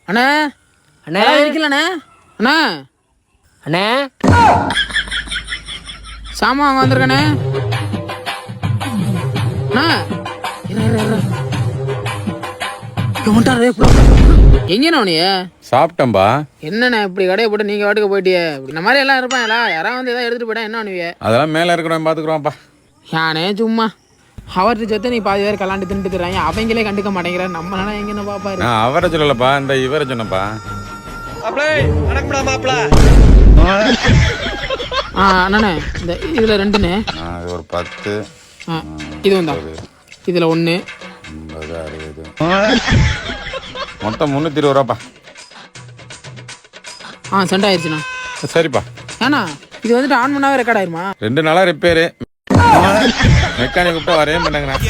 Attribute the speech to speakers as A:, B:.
A: அண்ணா அண்ணா இருக்கலண்ணே. அண்ணா அண்ணே சாமான் வாங்க வந்திருக்கண்ணே. அண்ணா எங்கண்ணா நீ?
B: சாப்பிட்டம்பா.
A: என்னண்ணா இப்படி கடையை போட்டு நீங்க வாட்டுக்கு போயிட்டியே? இந்த மாதிரி எல்லாம் இருப்பாங்களா? யாராவது வந்து ஏதாவது எடுத்துட்டு போயிட்டா என்ன பண்ணுவீங்க?
B: அதெல்லாம் மேல இருக்கிறோம் பாத்துக்கிறோம்ப்பா.
A: யானே சும்மா அவர்கிட்ட சேர்த்து நீ பாதி பேர் கலாண்டு தின்ட்டு தர்றாங்க, அவங்களே கண்டுக்க மாட்டேங்கிறார். நம்மளால எங்கன்னு பாப்பாரு.
B: நான் அவரை சொல்லலப்பா, இந்த இவரை சொன்னப்பா.
A: அண்ணே இந்த இதுல 2ண்ணே.
B: ஒரு 10.
A: இது வந்தா இதுல 1
B: 50 60 மொத்தம் 320 ரூபாப்பா.
A: சென்ட் ஆயிடுச்சுண்ணா.
B: சரிப்பா.
A: ஏண்ணா இது வந்துட்டு ஆன் பண்ணாவே ரெக்கார்ட் ஆயிருமா?
B: 2 நாளா ரிப்பேரு. மெக்கானிக் கூப்பிட்டா வரவே மாட்டேங்கிறேன்.